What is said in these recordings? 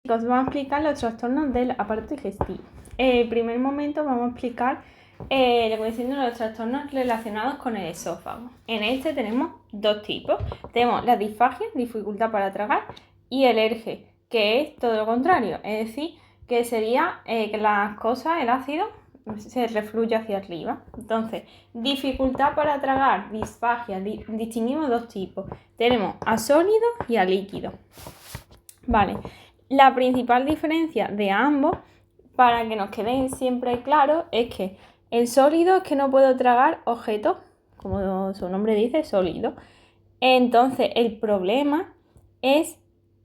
Chicos, vamos a explicar los trastornos del aparato digestivo. En el primer momento vamos a explicar lo que viene siendo los trastornos relacionados con el esófago. En este tenemos dos tipos. Tenemos la disfagia, dificultad para tragar, y el erge, que es todo lo contrario. Es decir, que sería que las cosas, el ácido, se refluye hacia arriba. Entonces, dificultad para tragar, disfagia, distinguimos dos tipos. Tenemos a sólido y a líquido. Vale. La principal diferencia de ambos, para que nos quede siempre claro, es que el sólido es que no puedo tragar objetos, como su nombre dice, sólido. Entonces el problema es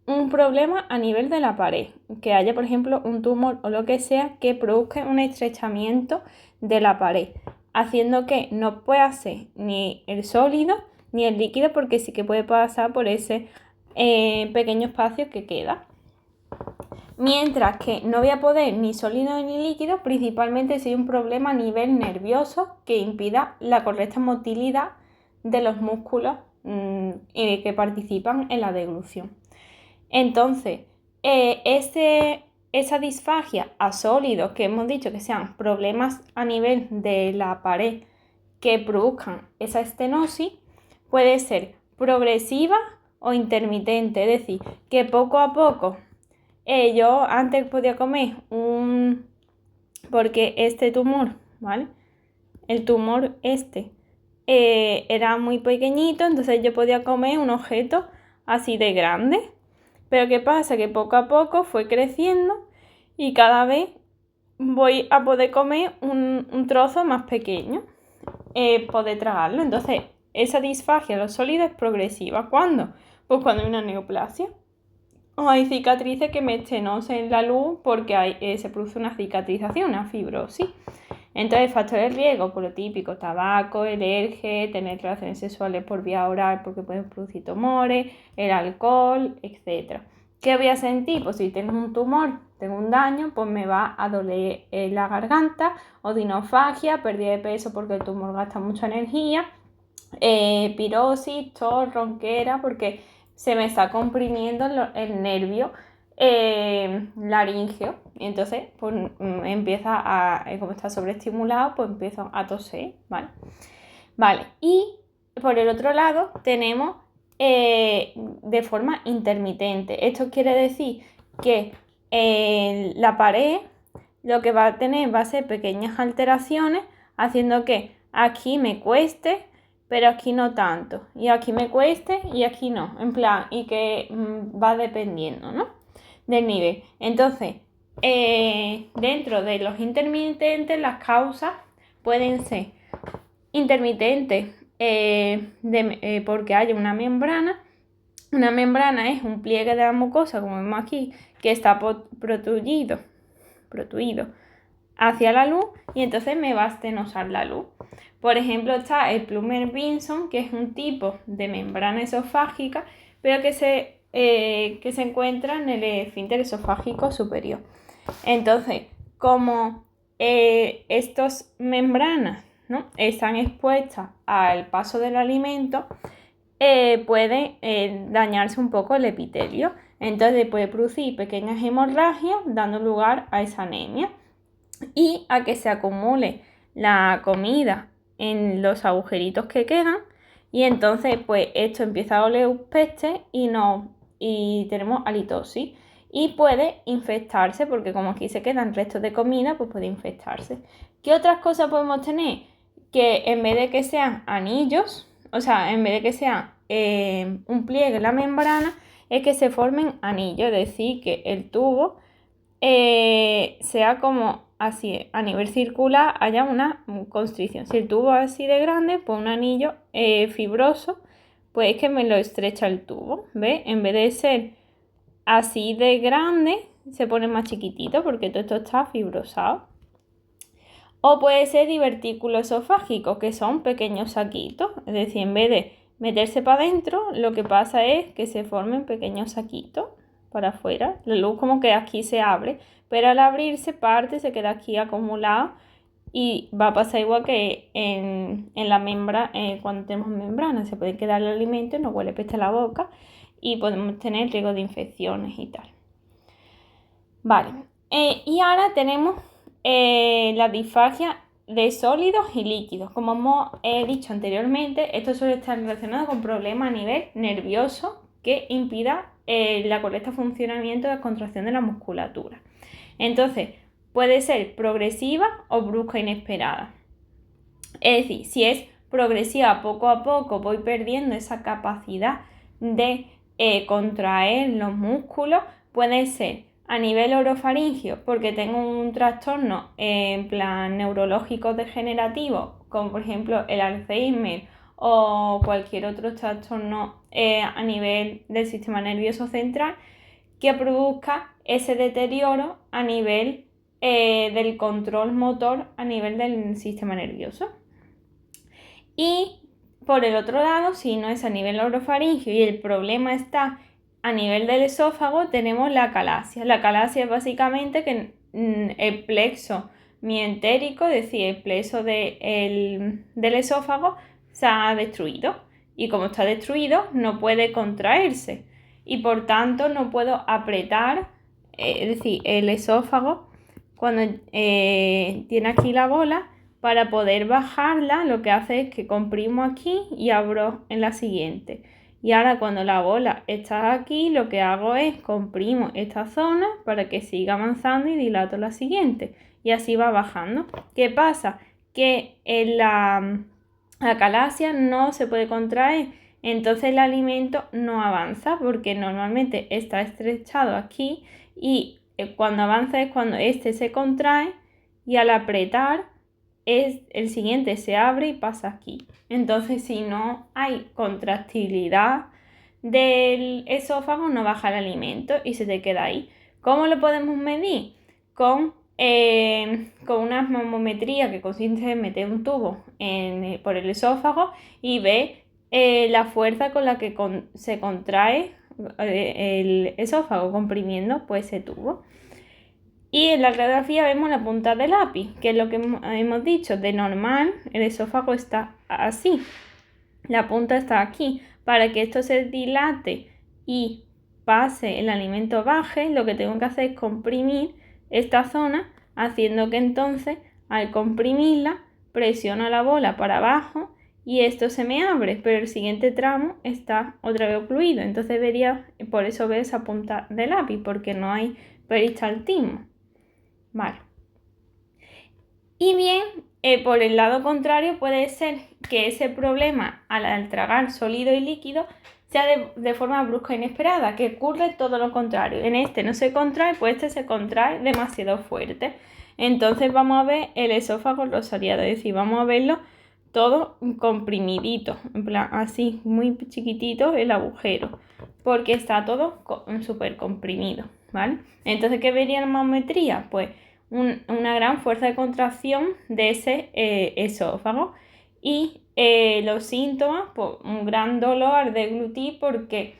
un problema a nivel de la pared, que haya por ejemplo un tumor o lo que sea que produzca un estrechamiento de la pared, haciendo que no pueda ser ni el sólido ni el líquido, porque sí que puede pasar por ese pequeño espacio que queda. Mientras que no voy a poder ni sólido ni líquido, principalmente si hay un problema a nivel nervioso que impida la correcta motilidad de los músculos que participan en la deglución. Entonces, esa disfagia a sólidos, que hemos dicho que sean problemas a nivel de la pared que produzcan esa estenosis, puede ser progresiva o intermitente, es decir, que poco a poco yo antes podía comer porque este tumor, ¿vale? El tumor era muy pequeñito, entonces yo podía comer un objeto así de grande. Pero ¿qué pasa? Que poco a poco fue creciendo y cada vez voy a poder comer un trozo más pequeño, poder tragarlo. Entonces, esa disfagia de los sólidos es progresiva. ¿Cuándo? Pues cuando hay una neoplasia. O hay cicatrices que me estenosen en la luz porque se produce una cicatrización, una fibrosis. Entonces, factores de riesgo, por lo típico, tabaco, el erge, tener relaciones sexuales por vía oral porque pueden producir tumores, el alcohol, etc. ¿Qué voy a sentir? Pues si tengo un tumor, tengo un daño, pues me va a doler la garganta, odinofagia, pérdida de peso porque el tumor gasta mucha energía, pirosis, tos, ronquera, porque se me está comprimiendo el nervio laríngeo, y entonces pues empieza como está sobreestimulado, pues empiezo a toser, ¿vale? Y por el otro lado tenemos de forma intermitente. Esto quiere decir que la pared lo que va a tener va a ser pequeñas alteraciones, haciendo que aquí me cueste, pero aquí no tanto, y aquí me cueste y aquí no, en plan, y que va dependiendo, ¿no?, del nivel. Entonces, dentro de los intermitentes, las causas pueden ser intermitentes porque haya una membrana. Una membrana es un pliegue de la mucosa, como vemos aquí, que está protruido hacia la luz, y entonces me va a estenosar la luz. Por ejemplo, está el Plummer-Vinson, que es un tipo de membrana esofágica, pero que se encuentra en el esfínter esofágico superior. Entonces, como estas membranas, ¿no?, están expuestas al paso del alimento, puede dañarse un poco el epitelio. Entonces puede producir pequeñas hemorragias, dando lugar a esa anemia y a que se acumule la comida en los agujeritos que quedan, y entonces pues esto empieza a oler peste y tenemos halitosis, y puede infectarse porque como aquí se quedan restos de comida, pues puede infectarse. ¿Qué otras cosas podemos tener? Que en vez de que sean anillos, o sea, en vez de que sea un pliegue en la membrana, es que se formen anillos, es decir, que el tubo sea como así, a nivel circular haya una constricción. Si el tubo es así de grande, pues un anillo fibroso, pues es que me lo estrecha el tubo, ¿ves? En vez de ser así de grande, se pone más chiquitito porque todo esto está fibrosado. O puede ser divertículo esofágico, que son pequeños saquitos, es decir, en vez de meterse para adentro, lo que pasa es que se formen pequeños saquitos para afuera. La luz como que aquí se abre, pero al abrirse parte, se queda aquí acumulado, y va a pasar igual que en la membrana, cuando tenemos membrana, se puede quedar el alimento y nos huele peste la boca y podemos tener riesgo de infecciones y tal. Vale, y ahora tenemos la disfagia de sólidos y líquidos. Como he dicho anteriormente, esto suele estar relacionado con problemas a nivel nervioso que impida el correcto funcionamiento de la contracción de la musculatura. Entonces, puede ser progresiva o brusca inesperada. Es decir, si es progresiva, poco a poco voy perdiendo esa capacidad de contraer los músculos, puede ser a nivel orofaringio porque tengo un trastorno en plan neurológico degenerativo, como por ejemplo el Alzheimer o cualquier otro trastorno a nivel del sistema nervioso central, que produzca ese deterioro a nivel del control motor a nivel del sistema nervioso. Y por el otro lado, si no es a nivel orofaringio y el problema está a nivel del esófago, tenemos la acalasia. La acalasia es básicamente que el plexo mientérico, es decir, el plexo del esófago, se ha destruido. Y como está destruido, no puede contraerse. Y por tanto no puedo apretar, es decir, el esófago, cuando tiene aquí la bola, para poder bajarla, lo que hace es que comprimo aquí y abro en la siguiente. Y ahora cuando la bola está aquí, lo que hago es comprimo esta zona para que siga avanzando y dilato la siguiente. Y así va bajando. ¿Qué pasa? Que en la acalasia no se puede contraer, entonces el alimento no avanza porque normalmente está estrechado aquí y cuando avanza es cuando este se contrae y al apretar el siguiente se abre y pasa aquí. Entonces, si no hay contractilidad del esófago, no baja el alimento y se te queda ahí. ¿Cómo lo podemos medir? Con una osmometría que consiste en meter un tubo por el esófago y ver la fuerza con la que se contrae el esófago comprimiendo pues, ese tubo. Y en la radiografía vemos la punta del lápiz, que es lo que hemos dicho, de normal el esófago está así, la punta está aquí. Para que esto se dilate y pase el alimento baje, lo que tengo que hacer es comprimir esta zona, haciendo que entonces al comprimirla presiono la bola para abajo y esto se me abre, pero el siguiente tramo está otra vez ocluido. Entonces por eso veo esa punta del lápiz, porque no hay peristaltismo. Vale. Y bien, por el lado contrario puede ser que ese problema al tragar sólido y líquido sea de forma brusca e inesperada, que ocurre todo lo contrario. En este no se contrae, pues este se contrae demasiado fuerte. Entonces vamos a ver el esófago rosariado, es decir, vamos a verlo todo comprimidito, en plan así, muy chiquitito el agujero, porque está todo súper comprimido, ¿vale? Entonces, ¿qué vería la osmometría? Pues una gran fuerza de contracción de ese esófago y los síntomas, pues un gran dolor de glúteo porque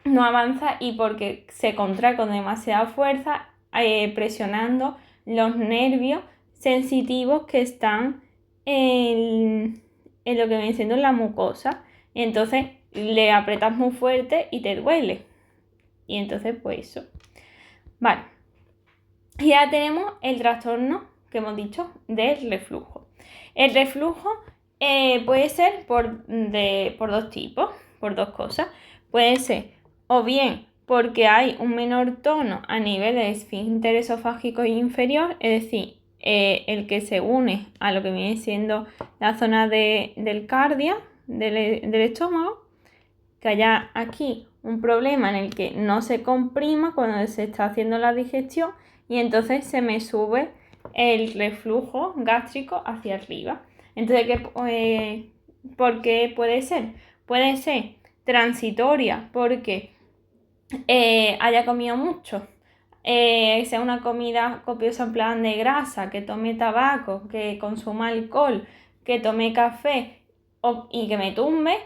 no avanza y porque se contrae con demasiada fuerza presionando los nervios sensitivos que están en lo que viene siendo la mucosa. Entonces le apretas muy fuerte y te duele. Y entonces pues eso. Vale. Ya tenemos el trastorno que hemos dicho del reflujo. El reflujo puede ser por dos tipos, por dos cosas. Puede ser o bien porque hay un menor tono a nivel del esfínter esofágico inferior, es decir, el que se une a lo que viene siendo la zona del cardia, del estómago, que haya aquí un problema en el que no se comprima cuando se está haciendo la digestión y entonces se me sube el reflujo gástrico hacia arriba. Entonces, ¿por qué puede ser? Puede ser transitoria porque haya comido mucho, sea una comida copiosa en plan de grasa, que tome tabaco, que consuma alcohol, que tome café y que me tumbe.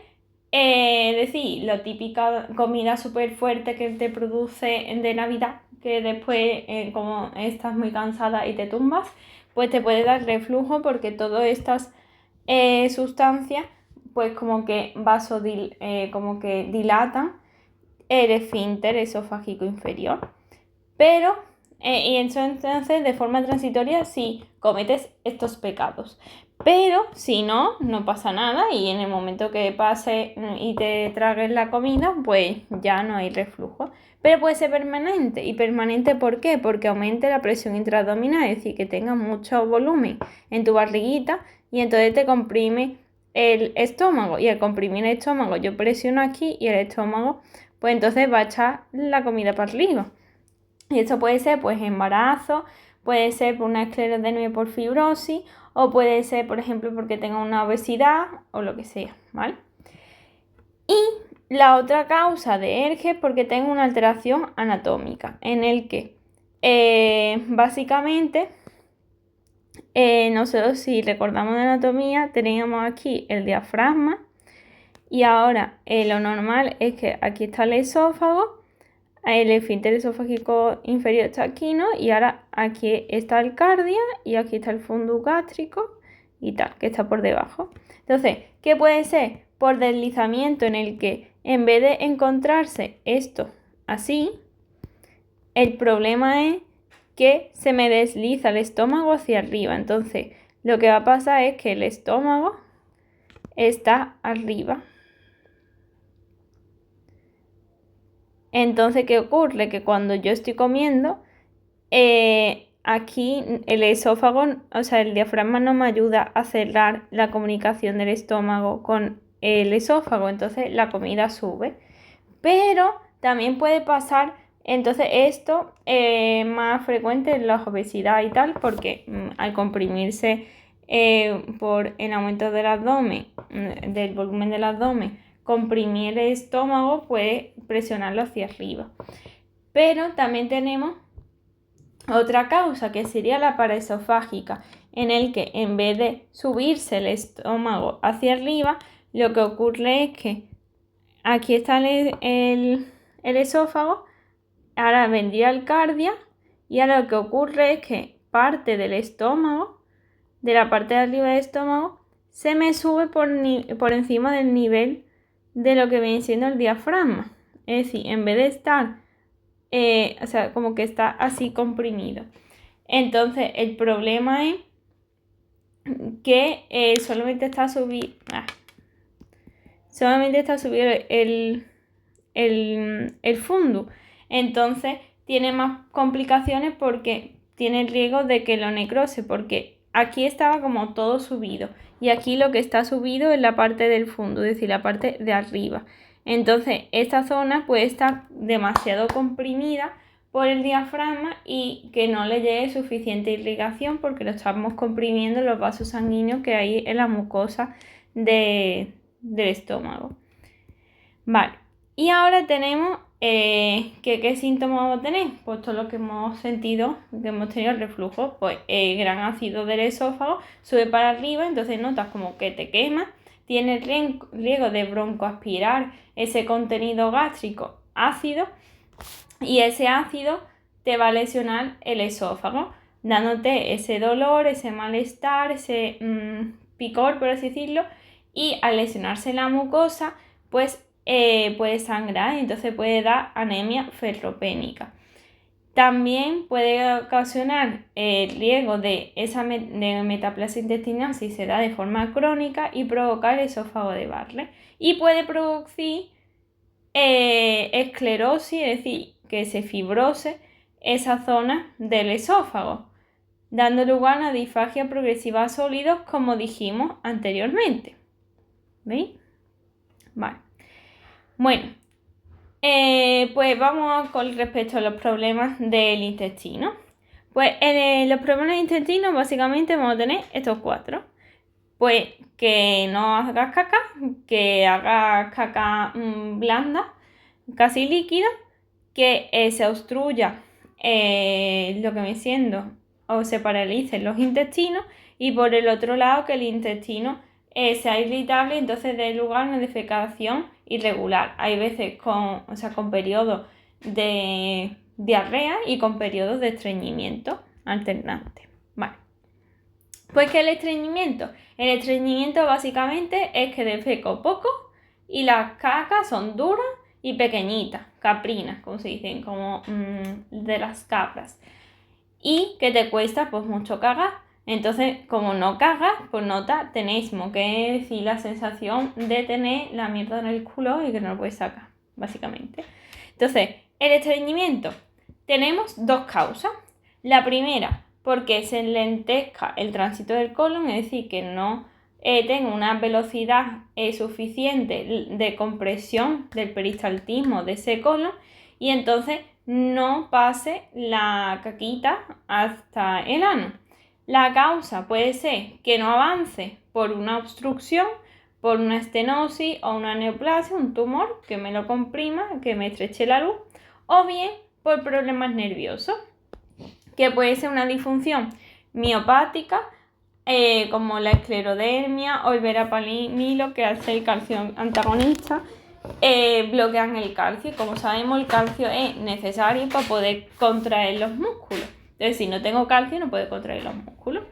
Es decir, la típica comida súper fuerte que te produce de Navidad, que después como estás muy cansada y te tumbas, pues te puede dar reflujo porque todas estas sustancias pues como que como que dilatan el esfínter esofágico inferior. Pero y entonces de forma transitoria si cometes estos pecados. Pero si no, no pasa nada y en el momento que pase y te tragues la comida, pues ya no hay reflujo. Pero puede ser permanente. ¿Y permanente por qué? Porque aumente la presión intraabdominal, es decir, que tenga mucho volumen en tu barriguita y entonces te comprime el estómago. Y al comprimir el estómago yo presiono aquí y el estómago pues entonces va a echar la comida para arriba. Y esto puede ser pues embarazo, puede ser por una esclerodermia por fibrosis o puede ser, por ejemplo, porque tenga una obesidad o lo que sea, ¿vale? Y la otra causa de ERGE es porque tengo una alteración anatómica en el que básicamente nosotros si recordamos de anatomía teníamos aquí el diafragma y ahora lo normal es que aquí está el esófago. El esfínter esofágico inferior está aquí, ¿no? Y ahora aquí está el cardia y aquí está el fundus gástrico y tal, que está por debajo. Entonces, ¿qué puede ser? Por deslizamiento en el que en vez de encontrarse esto así, el problema es que se me desliza el estómago hacia arriba. Entonces, lo que va a pasar es que el estómago está arriba. Entonces, ¿qué ocurre? Que cuando yo estoy comiendo, aquí el esófago, o sea, el diafragma no me ayuda a cerrar la comunicación del estómago con el esófago, entonces la comida sube. Pero también puede pasar, entonces esto es más frecuente en la obesidad y tal, porque al comprimirse por el aumento del abdomen, del volumen del abdomen, comprimir el estómago puede presionarlo hacia arriba. Pero también tenemos otra causa que sería la paraesofágica, en el que en vez de subirse el estómago hacia arriba, lo que ocurre es que aquí está el esófago, ahora vendría el cardia y ahora lo que ocurre es que parte del estómago, de la parte de arriba del estómago, se me sube por encima del nivel de lo que viene siendo el diafragma. Es decir, en vez de estar, o sea, como que está así comprimido. Entonces, el problema es que solamente está subido el fundus. Entonces, tiene más complicaciones porque tiene el riesgo de que lo necrose, porque aquí estaba como todo subido y aquí lo que está subido es la parte del fundus, es decir, la parte de arriba. Entonces, esta zona puede estar demasiado comprimida por el diafragma y que no le llegue suficiente irrigación porque lo estamos comprimiendo los vasos sanguíneos que hay en la mucosa del estómago. Vale, y ahora tenemos ¿qué síntomas vamos a tener? Pues todo lo que hemos sentido, que hemos tenido el reflujo, pues el gran ácido del esófago sube para arriba, entonces notas como que te quema, tienes riesgo de broncoaspirar ese contenido gástrico ácido y ese ácido te va a lesionar el esófago, dándote ese dolor, ese malestar, ese picor, por así decirlo, y al lesionarse la mucosa, pues puede sangrar, entonces puede dar anemia ferropénica. También puede ocasionar el riesgo de esa metaplasia intestinal si se da de forma crónica y provocar el esófago de Barrett. Y puede producir esclerosis, es decir, que se fibrose esa zona del esófago, dando lugar a una disfagia progresiva a sólidos, como dijimos anteriormente. ¿Veis? Vale. Bueno, pues vamos con respecto a los problemas del intestino. Pues los problemas del intestino básicamente vamos a tener estos 4. Pues que no hagas caca, que hagas caca blanda, casi líquida, que se obstruya lo que viene siendo o se paralicen los intestinos y por el otro lado que el intestino sea irritable y entonces dé lugar a una defecación irregular. Hay veces con periodos de diarrea y con periodos de estreñimiento alternante. Vale. Pues ¿qué es el estreñimiento? El estreñimiento básicamente es que defeco poco y las cacas son duras y pequeñitas, caprinas, como se dicen, como de las cabras. y que te cuesta pues mucho cagar. Entonces, como no cagas, pues no tenéis que decir la sensación de tener la mierda en el culo y que no lo puedes sacar, básicamente. Entonces, el estreñimiento. Tenemos dos causas. La primera, porque se lentezca el tránsito del colon, es decir, que no tenga una velocidad suficiente de compresión del peristaltismo de ese colon y entonces no pase la caquita hasta el ano. La causa puede ser que no avance por una obstrucción, por una estenosis o una neoplasia, un tumor que me lo comprima, que me estreche la luz, o bien por problemas nerviosos, que puede ser una disfunción miopática, como la esclerodermia o el verapamilo, que al ser calcio antagonista bloquean el calcio. Como sabemos, el calcio es necesario para poder contraer los músculos. Entonces, si no tengo calcio, no puedo contraer los músculos.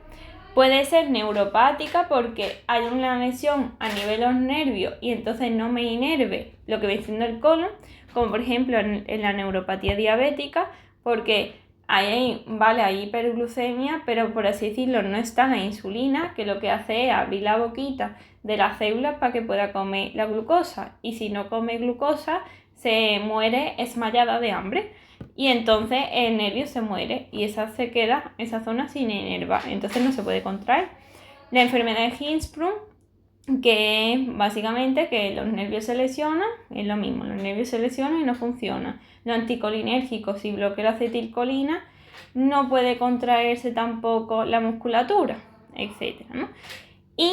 Puede ser neuropática porque hay una lesión a nivel de los nervios y entonces no me inerve lo que viene siendo el colon, como por ejemplo en la neuropatía diabética, porque hay hiperglucemia, pero por así decirlo no está la insulina, que lo que hace es abrir la boquita de las células para que pueda comer la glucosa, y si no come glucosa se muere desmayada de hambre. Y entonces el nervio se muere y esa zona sin inervar, entonces no se puede contraer. La enfermedad de Hirschsprung, que es básicamente que los nervios se lesionan, es lo mismo, los nervios se lesionan y no funcionan. Los anticolinérgicos, si bloquea la acetilcolina, no puede contraerse tampoco la musculatura, etc., ¿no? Y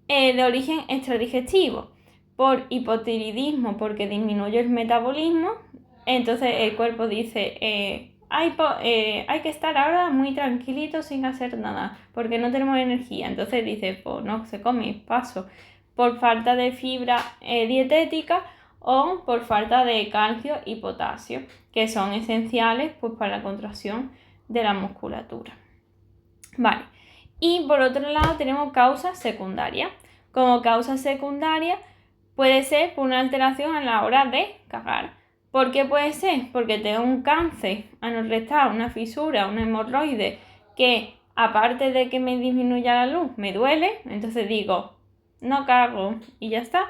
de origen extradigestivo, por hipotiroidismo, porque disminuye el metabolismo. Entonces el cuerpo dice, hay que estar ahora muy tranquilito sin hacer nada, porque no tenemos energía. Entonces dice, pues no se come, paso, por falta de fibra dietética o por falta de calcio y potasio, que son esenciales pues, para la contracción de la musculatura. Vale. Y por otro lado tenemos causas secundarias. Como causa secundaria puede ser por una alteración a la hora de cagar. ¿Por qué puede ser? Porque tengo un cáncer anorrectal, una fisura, un hemorroide, que aparte de que me disminuya la luz, me duele. Entonces digo, no cago y ya está.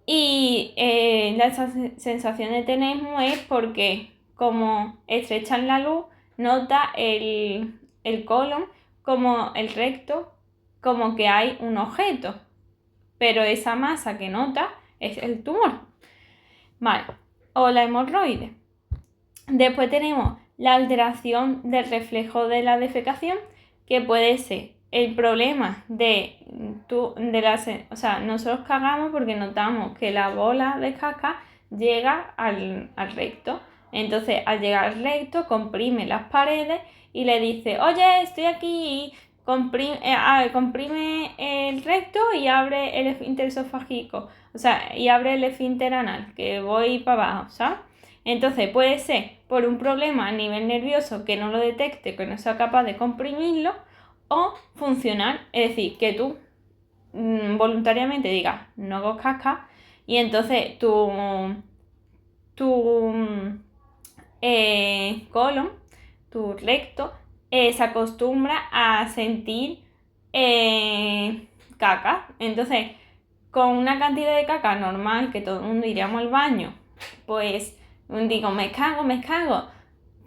Y la sensación de tenesmo es porque como estrechan la luz, nota el colon como el recto, como que hay un objeto, pero esa masa que nota es el tumor. Vale, o la hemorroide. Después tenemos la alteración del reflejo de la defecación, que puede ser el problema nosotros cagamos porque notamos que la bola de caca llega al recto. Entonces, al llegar al recto, comprime las paredes y le dice, oye, estoy aquí, comprime el recto y abre el esfínter esofágico, y abre el esfínter anal, que voy para abajo, ¿sabes? Entonces puede ser por un problema a nivel nervioso que no lo detecte, que no sea capaz de comprimirlo, o funcional, es decir, que tú voluntariamente digas, no hago caca, y entonces tu colon, tu recto, se acostumbra a sentir caca. Entonces, con una cantidad de caca normal, que todo el mundo iríamos al baño, pues digo, me cago,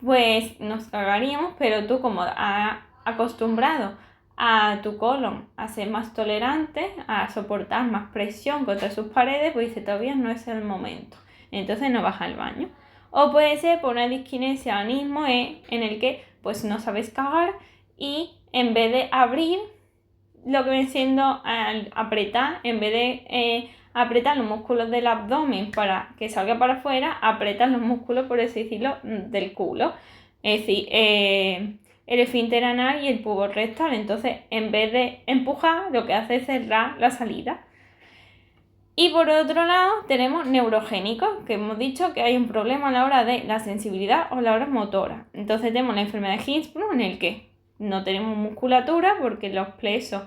pues nos cagaríamos, pero tú como has acostumbrado a tu colon a ser más tolerante, a soportar más presión contra sus paredes, pues dice, todavía no es el momento. Entonces no vas al baño. O puede ser por una disquinesia anismo en el que pues no sabes cagar y en vez de abrir, lo que viene siendo al apretar, en vez de apretar los músculos del abdomen para que salga para afuera, apretas los músculos, por así decirlo, del culo. Es decir, el esfínter anal y el pubo rectal. Entonces, en vez de empujar, lo que hace es cerrar la salida. Y por otro lado, tenemos neurogénicos, que hemos dicho que hay un problema a la hora de la sensibilidad o a la hora motora. Entonces, tenemos la enfermedad de Hirschsprung, en el que no tenemos musculatura porque los plexos,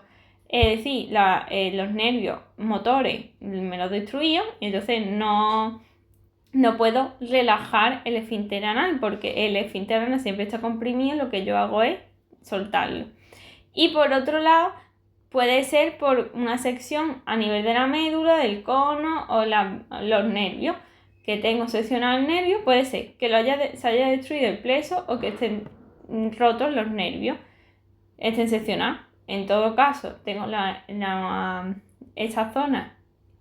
es decir, los nervios motores me los destruían, y entonces no no puedo relajar el esfínter anal porque el esfínter anal siempre está comprimido, lo que yo hago es soltarlo. Y por otro lado, puede ser por una sección a nivel de la médula, del cono o los nervios, que tengo seccionado el nervio, puede ser que se haya destruido el pleso o que estén rotos los nervios, estén seccionados. En todo caso, tengo esa zona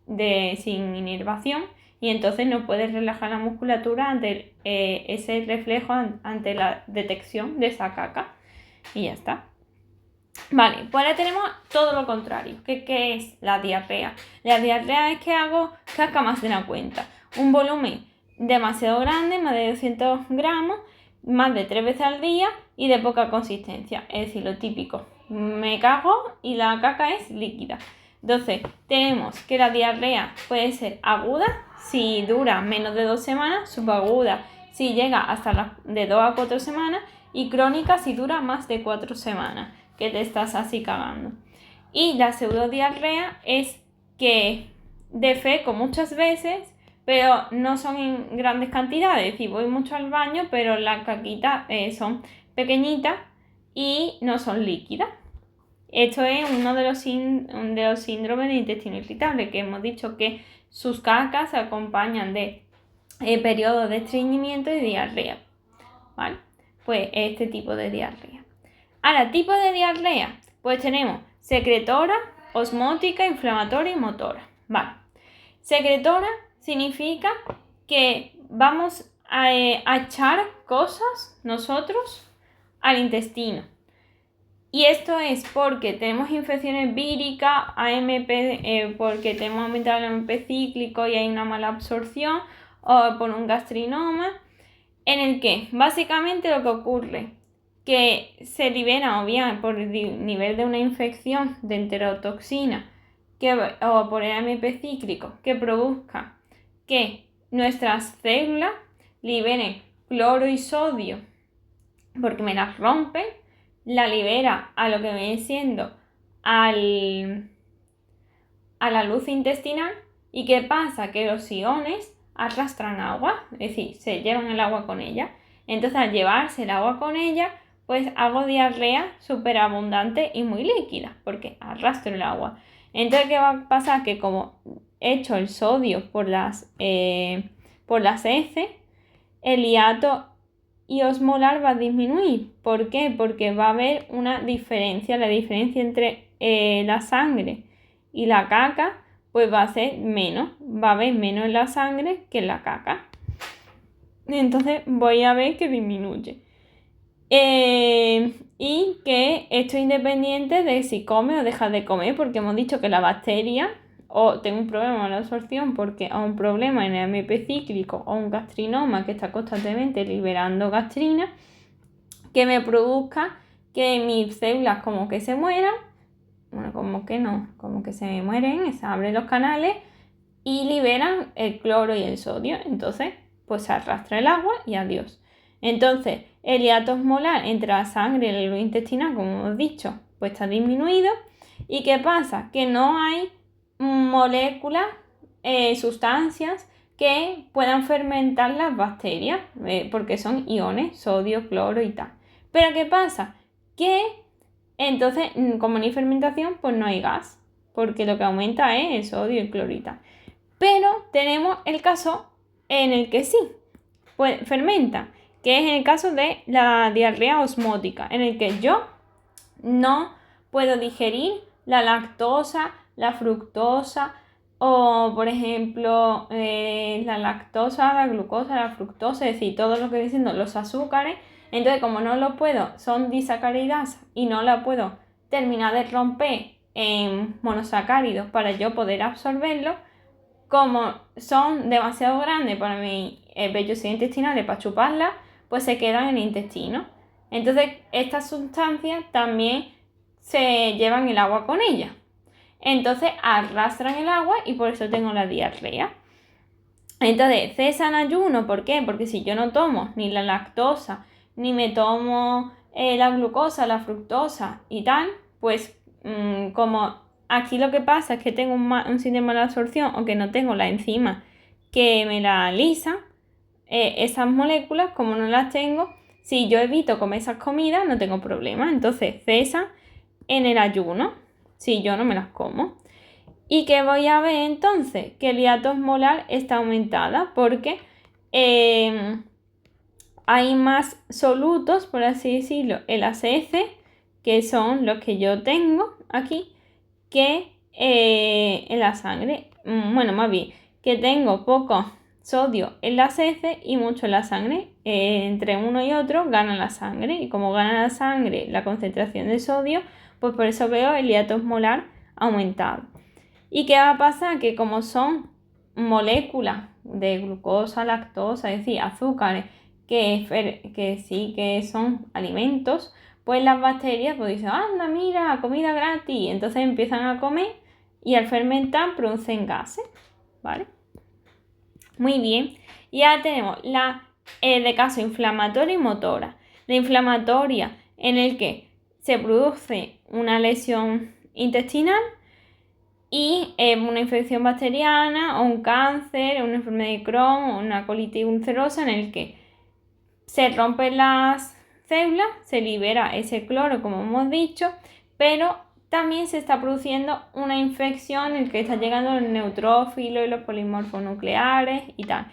sin inervación y entonces no puedes relajar la musculatura ante ese reflejo, ante la detección de esa caca. Y ya está. Vale, pues ahora tenemos todo lo contrario. ¿Qué es la diarrea? La diarrea es que hago caca más de la cuenta. Un volumen demasiado grande, más de 200 gramos, más de 3 veces al día y de poca consistencia. Es decir, lo típico. Me cago y la caca es líquida. Entonces, tenemos que la diarrea puede ser aguda si dura menos de 2 semanas, subaguda si llega hasta de 2 a 4 semanas y crónica si dura más de 4 semanas, que te estás así cagando. Y la pseudodiarrea es que defeco muchas veces, pero no son en grandes cantidades, es decir, voy mucho al baño, pero las caquitas son pequeñitas y no son líquidas. Esto es uno de los síndromes de intestino irritable, que hemos dicho que sus cacas se acompañan de periodos de estreñimiento y diarrea. ¿Vale? Pues este tipo de diarrea. Ahora, tipo de diarrea, pues tenemos secretora, osmótica, inflamatoria y motora. Vale. Secretora significa que vamos a echar cosas nosotros al intestino. Y esto es porque tenemos infecciones víricas, porque tenemos aumentado el AMP cíclico y hay una mala absorción, o por un gastrinoma, en el que básicamente lo que ocurre que se libera o bien por el nivel de una infección de enterotoxina o por el AMP cíclico que produzca que nuestras células liberen cloro y sodio porque me las rompen, la libera a lo que viene siendo a la luz intestinal. ¿Y qué pasa? Que los iones arrastran agua, es decir, se llevan el agua con ella. Entonces, al llevarse el agua con ella, pues hago diarrea súper abundante y muy líquida, porque arrastro el agua. Entonces, ¿qué va a pasar? Que como echo el sodio por las heces, el hiato osmolar va a disminuir. ¿Por qué? Porque va a haber una diferencia, la diferencia entre la sangre y la caca, pues va a ser menos, va a haber menos en la sangre que en la caca. Entonces voy a ver que disminuye. Y que esto es independiente de si come o deja de comer, porque hemos dicho que la bacteria o tengo un problema en la absorción porque o un problema en el AMP cíclico o un gastrinoma que está constantemente liberando gastrina, que me produzca que mis células como que se mueran, bueno, como que no, como que se mueren, se abren los canales y liberan el cloro y el sodio. Entonces, pues se arrastra el agua y adiós. Entonces, el hiato osmolar entre la sangre y el lumen intestinal, como hemos dicho, pues está disminuido. ¿Y qué pasa? Que no hay moléculas, sustancias que puedan fermentar las bacterias, porque son iones, sodio, cloro y tal. Pero ¿qué pasa? Que entonces, como no hay fermentación, pues no hay gas, porque lo que aumenta es el sodio y el cloro y tal. Pero tenemos el caso en el que sí, pues fermenta, que es en el caso de la diarrea osmótica, en el que yo no puedo digerir la lactosa, la fructosa o, por ejemplo, la lactosa, la glucosa, la fructosa, es decir, todo lo que dicen los azúcares. Entonces, como no lo puedo, son disacáridas y no la puedo terminar de romper en monosacáridos para yo poder absorberlo, como son demasiado grandes para mis vellosidades intestinales para chuparlas, pues se quedan en el intestino. Entonces, estas sustancias también se llevan el agua con ellas. Entonces, arrastran el agua y por eso tengo la diarrea. Entonces, cesan ayuno, ¿por qué? Porque si yo no tomo ni la lactosa, ni me tomo la glucosa, la fructosa y tal, pues como aquí lo que pasa es que tengo un síndrome de absorción o que no tengo la enzima que me la lisan esas moléculas. Como no las tengo, si yo evito comer esas comidas, no tengo problema. Entonces cesan en el ayuno, si yo no me las como. ¿Y qué voy a ver entonces? Que el hidrato osmolar está aumentada porque hay más solutos, por así decirlo, en las heces, que son los que yo tengo aquí, que en la sangre. Bueno, más bien, que tengo poco sodio en las heces y mucho en la sangre. Entre uno y otro gana la sangre. Y como gana la sangre la concentración de sodio, pues por eso veo el hidrato osmolar aumentado. ¿Y qué va a pasar? Que como son moléculas de glucosa, lactosa, es decir, azúcares, que sí que son alimentos, pues las bacterias pues dicen, anda, mira, comida gratis. Entonces empiezan a comer y al fermentar producen gases, ¿vale? Muy bien. Y ahora tenemos la de caso inflamatoria y motora. La inflamatoria, en el que se produce una lesión intestinal y una infección bacteriana o un cáncer, una enfermedad de Crohn o una colitis ulcerosa, en el que se rompen las células, se libera ese cloro, como hemos dicho, pero también se está produciendo una infección en el que está llegando los neutrófilos y los polimorfos nucleares y tal,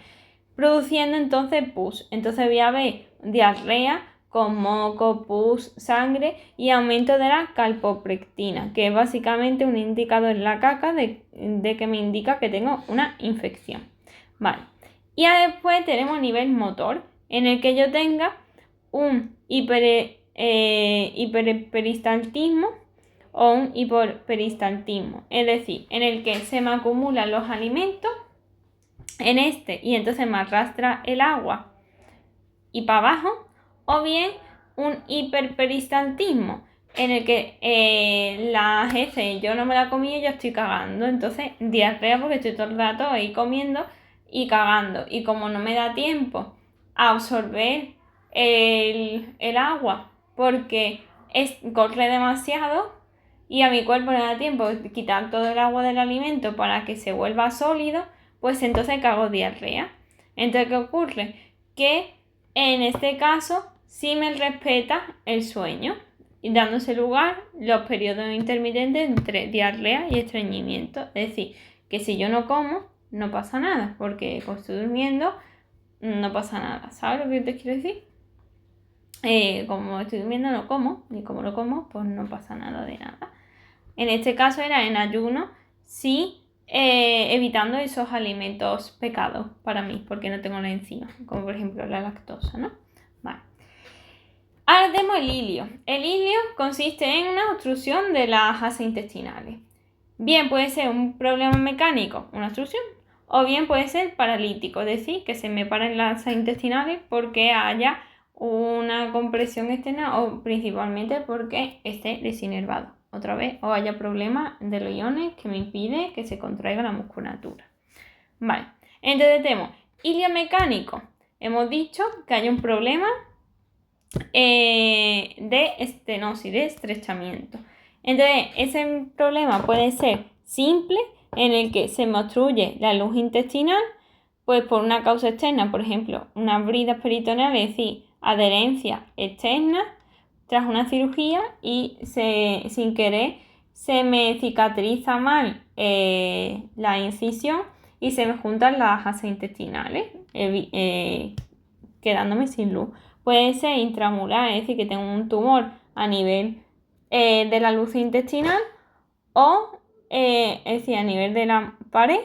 produciendo entonces pus. Entonces voy a ver diarrea con moco, pus, sangre y aumento de la calpoprectina, que es básicamente un indicador en la caca de que me indica que tengo una infección. Vale. Y después tenemos nivel motor, en el que yo tenga un hiperperistaltismo o un hipoperistaltismo, es decir, en el que se me acumulan los alimentos en y entonces me arrastra el agua y para abajo, o bien un hiperperistaltismo en el que las heces yo no me la comí y yo estoy cagando, entonces diarrea porque estoy todo el rato ahí comiendo y cagando, y como no me da tiempo a absorber el agua porque corre demasiado y a mi cuerpo no da tiempo de quitar todo el agua del alimento para que se vuelva sólido, pues entonces cago diarrea. Entonces, ¿qué ocurre? Que en este caso sí me respeta el sueño, y dándose lugar los periodos intermitentes entre diarrea y estreñimiento. Es decir, que si yo no como, no pasa nada, porque como estoy durmiendo, no pasa nada. ¿Sabes lo que te quiero decir? Como estoy durmiendo no como, y como no como, pues no pasa nada de nada. En este caso era en ayuno, sí, evitando esos alimentos pecados para mí, porque no tengo la enzima, como por ejemplo la lactosa, ¿no? Vale. Ahora tenemos el ilio. El ilio consiste en una obstrucción de las asas intestinales. Bien puede ser un problema mecánico, una obstrucción, o bien puede ser paralítico, es decir, que se me paren las asas intestinales porque haya una compresión externa o principalmente porque esté desinervado otra vez o haya problemas de los iones que me impide que se contraiga la musculatura. Vale, entonces tenemos ilio mecánico. Hemos dicho que hay un problema de estenosis, de estrechamiento. Entonces, ese problema puede ser simple, en el que se me obstruye la luz intestinal, pues por una causa externa, por ejemplo, una brida peritoneal, es decir, adherencia externa tras una cirugía, y sin querer se me cicatriza mal la incisión y se me juntan las asas intestinales, quedándome sin luz. Puede ser intramural, es decir, que tengo un tumor a nivel de la luz intestinal, o es decir, a nivel de la pared.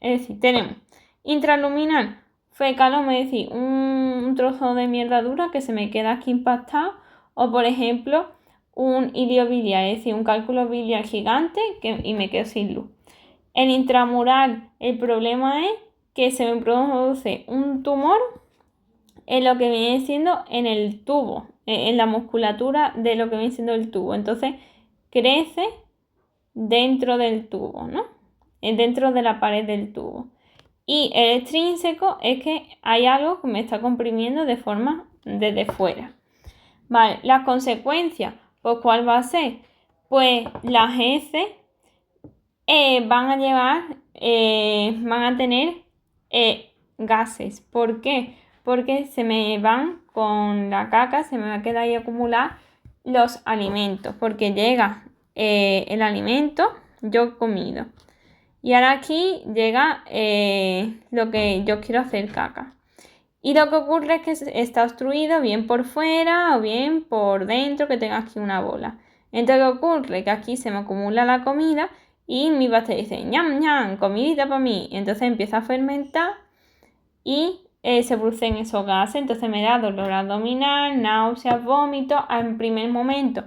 Es decir, tenemos intraluminal, fecaloma, es decir, un trozo de mierda dura que se me queda aquí impactado, o por ejemplo un ilio biliar, es decir, un cálculo biliar gigante y me quedo sin luz. En intramural el problema es que se me produce un tumor en lo que viene siendo en el tubo, en la musculatura de lo que viene siendo el tubo. Entonces crece dentro del tubo, ¿no? Dentro de la pared del tubo. Y el extrínseco es que hay algo que me está comprimiendo de forma desde fuera. Vale, las consecuencias, pues ¿cuál va a ser? Pues las heces van a tener gases. ¿Por qué? Porque se me van con la caca, se me va a quedar ahí acumular los alimentos, porque llega el alimento yo comido. Y ahora aquí llega lo que yo quiero hacer caca. Y lo que ocurre es que está obstruido bien por fuera o bien por dentro, que tenga aquí una bola. Entonces, ¿qué ocurre? Que aquí se me acumula la comida y mi bacteria dice, ñam, ñam, comidita para mí. Entonces empieza a fermentar y se producen esos gases. Entonces me da dolor abdominal, náuseas, vómitos. En primer momento,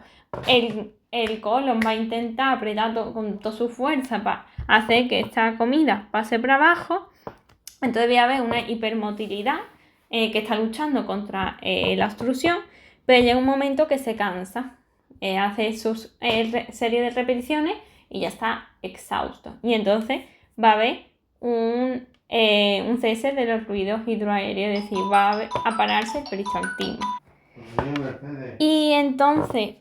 el colon va a intentar apretar con toda su fuerza para hacer que esta comida pase para abajo. Entonces voy a ver una hipermotilidad que está luchando contra la obstrucción, pero llega un momento que se cansa, hace sus serie de repeticiones y ya está exhausto. Y entonces va a haber un cese de los ruidos hidroaéreos, es decir, va a pararse el peristaltismo. Y entonces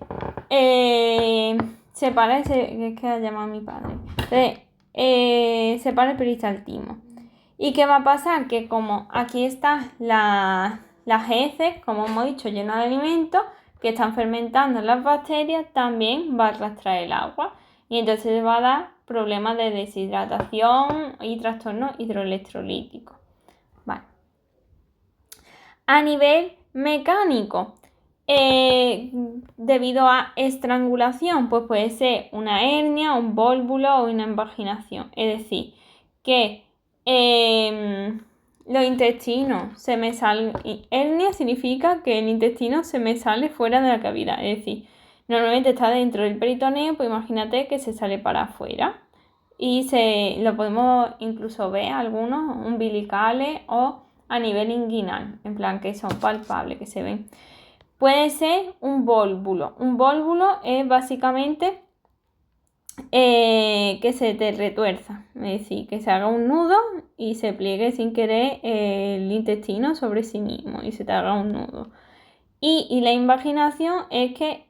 se para ese, es que ha llamado a mi padre. Entonces, se para el peristaltismo. ¿Y qué va a pasar? Que como aquí están las heces, como hemos dicho, llenas de alimentos que están fermentando las bacterias, también va a arrastrar el agua. Y entonces va a dar problemas de deshidratación y trastornos hidroelectrolíticos. Vale. A nivel mecánico, debido a estrangulación, pues puede ser una hernia, un vólvulo o una invaginación. Es decir, que los intestinos se me salen. Hernia significa que el intestino se me sale fuera de la cavidad. Es decir, normalmente está dentro del peritoneo, pues imagínate que se sale para afuera. Y lo podemos incluso ver algunos umbilicales o a nivel inguinal, en plan que son palpables, que se ven. Puede ser un vólvulo. Un vólvulo es básicamente que se te retuerza, es decir, que se haga un nudo y se pliegue sin querer el intestino sobre sí mismo y se te haga un nudo. Y la invaginación es que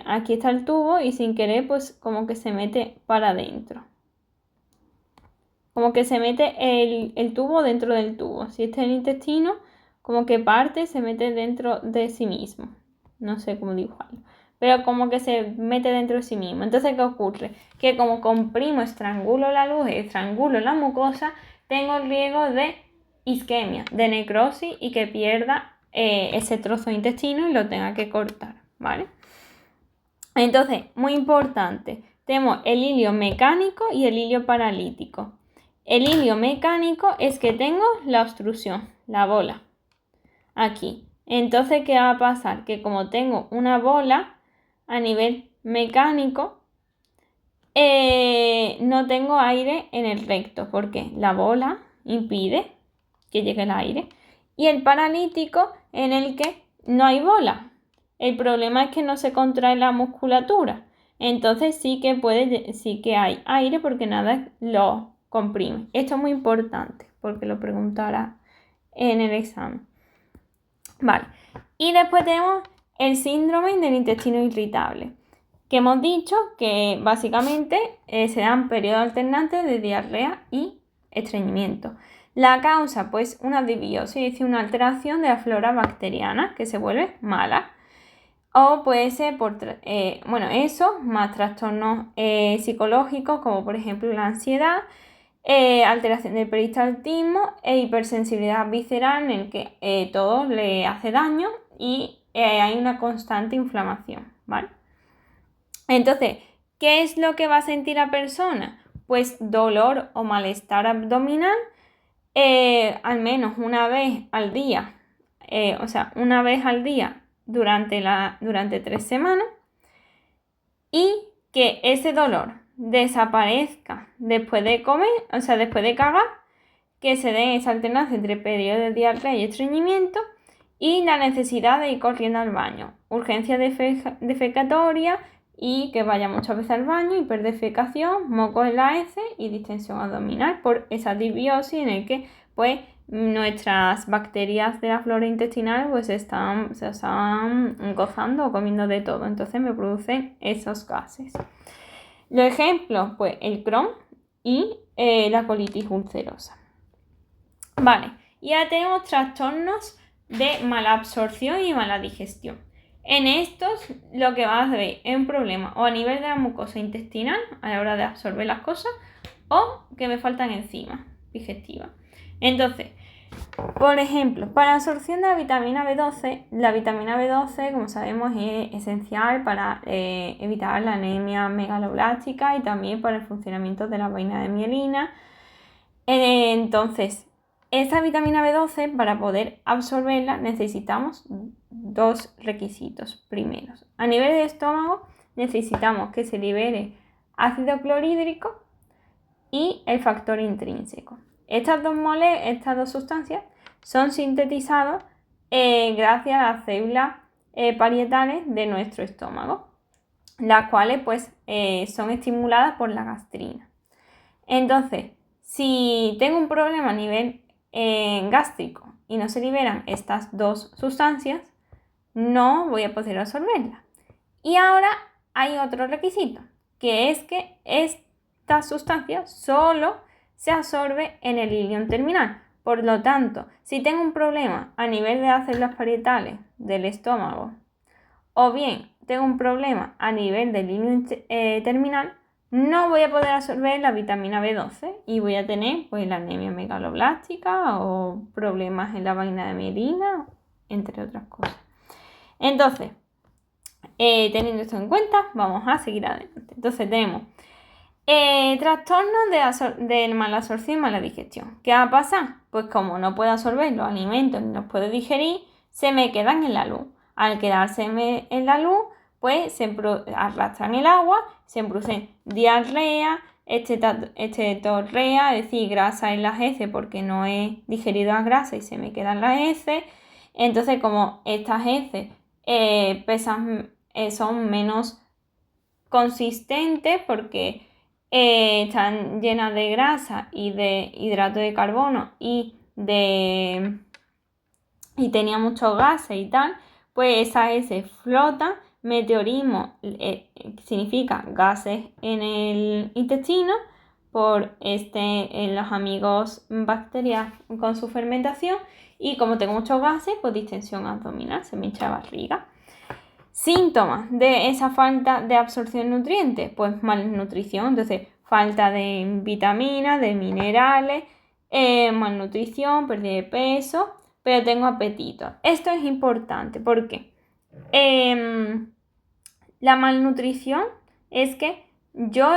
aquí está el tubo y sin querer pues como que se mete para adentro. Como que se mete el tubo dentro del tubo. Si este es el intestino, como que parte, se mete dentro de sí mismo. No sé cómo dibujarlo. Pero como que se mete dentro de sí mismo. Entonces, ¿qué ocurre? Que como comprimo, estrangulo la luz, estrangulo la mucosa, tengo el riesgo de isquemia, de necrosis y que pierda ese trozo de intestino y lo tenga que cortar, ¿vale? Entonces, muy importante, tenemos el hilio mecánico y el hilio paralítico. El hilio mecánico es que tengo la obstrucción, la bola, aquí. Entonces, ¿qué va a pasar? Que como tengo una bola a nivel mecánico, no tengo aire en el recto, porque la bola impide que llegue el aire. Y el paralítico en el que no hay bola. El problema es que no se contrae la musculatura. Entonces sí que hay aire porque nada lo comprime. Esto es muy importante porque lo preguntará en el examen. Vale. Y después tenemos el síndrome del intestino irritable, que hemos dicho que básicamente se dan periodos alternantes de diarrea y estreñimiento. La causa, pues, una disbiosis, es decir, una alteración de la flora bacteriana que se vuelve mala. O puede ser por, eso, más trastornos psicológicos, como por ejemplo la ansiedad, alteración del peristaltismo e hipersensibilidad visceral, en el que todo le hace daño y hay una constante inflamación, ¿vale? Entonces, ¿qué es lo que va a sentir la persona? Pues dolor o malestar abdominal al menos una vez al día, una vez al día durante 3 semanas, y que ese dolor desaparezca después de comer, después de cagar, que se den esa alternancia entre periodo de diarrea y estreñimiento y la necesidad de ir corriendo al baño, urgencia defecatoria y que vaya muchas veces al baño, hiperdefecación, mocos en la heces y distensión abdominal por esa disbiosis en el que pues nuestras bacterias de la flora intestinal pues se están gozando o comiendo de todo, entonces me producen esos gases. Los ejemplos, pues el Crohn y la colitis ulcerosa. Vale, y ahora tenemos trastornos de mala absorción y mala digestión. En estos lo que vas a ver es un problema o a nivel de la mucosa intestinal a la hora de absorber las cosas o que me faltan enzimas digestivas. Entonces, por ejemplo, para la absorción de la vitamina B12, como sabemos, es esencial para evitar la anemia megaloblástica y también para el funcionamiento de la vaina de mielina. Entonces, esta vitamina B12, para poder absorberla, necesitamos dos requisitos. Primeros, a nivel de estómago, necesitamos que se libere ácido clorhídrico y el factor intrínseco. Estas dos sustancias son sintetizadas gracias a las células parietales de nuestro estómago, las cuales pues son estimuladas por la gastrina. Entonces, si tengo un problema a nivel gástrico y no se liberan estas dos sustancias, no voy a poder absorberlas. Y ahora hay otro requisito, que es que esta sustancia solo se absorbe en el ilion terminal. Por lo tanto, si tengo un problema a nivel de las células parietales del estómago o bien tengo un problema a nivel del ilion terminal, no voy a poder absorber la vitamina B12 y voy a tener pues la anemia megaloblástica o problemas en la vaina de mielina, entre otras cosas. Entonces, teniendo esto en cuenta, vamos a seguir adelante. Entonces tenemos trastornos de mala absorción y mala digestión. ¿Qué va a pasar? Pues como no puedo absorber los alimentos ni los puedo digerir, se me quedan en la luz. Al quedarse en la luz, pues se arrastran el agua, se producen diarrea, estetorrea, es decir, grasa en las heces porque no he digerido las grasas y se me quedan las heces. Entonces, como estas heces son menos consistentes porque están llenas de grasa y de hidrato de carbono y tenía muchos gases y tal, pues esas heces flotan. Meteorismo significa gases en el intestino por los amigos bacterias con su fermentación, y como tengo muchos gases, pues distensión abdominal, se me hincha la barriga. Síntomas de esa falta de absorción de nutrientes, pues malnutrición, entonces falta de vitaminas, de minerales, malnutrición, pérdida de peso, pero tengo apetito. Esto es importante porque la malnutrición es que yo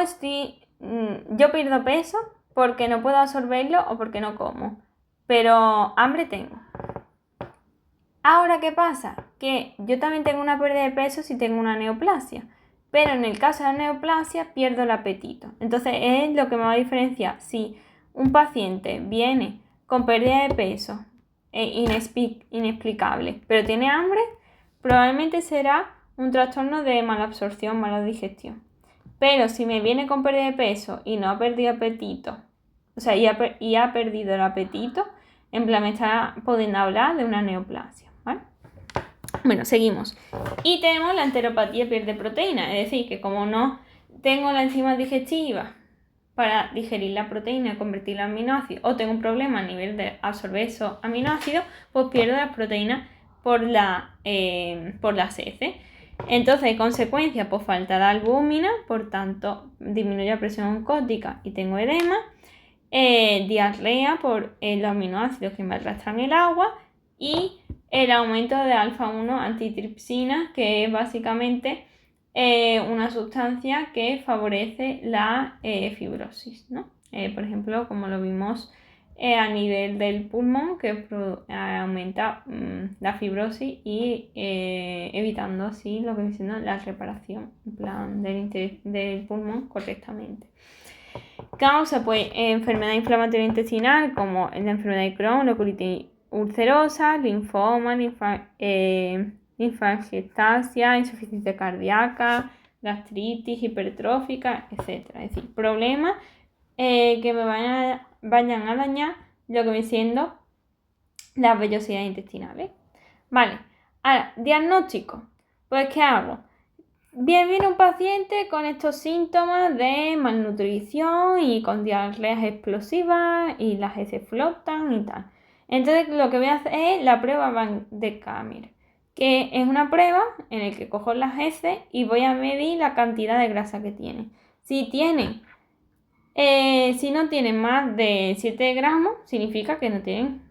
pierdo peso porque no puedo absorberlo o porque no como, pero hambre tengo. Ahora, ¿qué pasa? Que yo también tengo una pérdida de peso si tengo una neoplasia, pero en el caso de la neoplasia pierdo el apetito. Entonces es lo que me va a diferenciar si un paciente viene con pérdida de peso inexplicable, pero tiene hambre, probablemente será un trastorno de mala absorción, mala digestión. Pero si me viene con pérdida de peso y no ha perdido apetito, o sea, y ha perdido el apetito, en plan me está pudiendo hablar de una neoplasia, ¿vale? Bueno, seguimos. Y tenemos la enteropatía pierde proteína, es decir, que como no tengo la enzima digestiva para digerir la proteína y convertirla en aminoácidos, o tengo un problema a nivel de absorber esos aminoácidos, pues pierdo las proteínas por las heces. Entonces, en consecuencia, pues falta de albúmina, por tanto, disminuye la presión oncótica y tengo edema. Diarrea por los aminoácidos que me arrastran el agua, y el aumento de alfa-1 antitripsina, que es básicamente una sustancia que favorece la fibrosis, ¿no? Por ejemplo, como lo vimos a nivel del pulmón, que aumenta la fibrosis y evitando así lo que viene siendo la reparación en plan del pulmón correctamente. Causa pues enfermedad inflamatoria intestinal como la enfermedad de Crohn, la colitis ulcerosa, linfoma, linfangiectasia, insuficiencia cardíaca, gastritis hipertrófica, etc. Es decir, problemas que me vayan a dañar lo que viene siendo las vellosidades intestinales. Vale, ahora, diagnóstico. Pues, ¿qué hago? viene un paciente con estos síntomas de malnutrición y con diarreas explosivas y las heces flotan y tal. Entonces lo que voy a hacer es la prueba Van de Kamer, que es una prueba en la que cojo las heces y voy a medir la cantidad de grasa que tiene. Si no tienen más de 7 gramos, significa que no tienen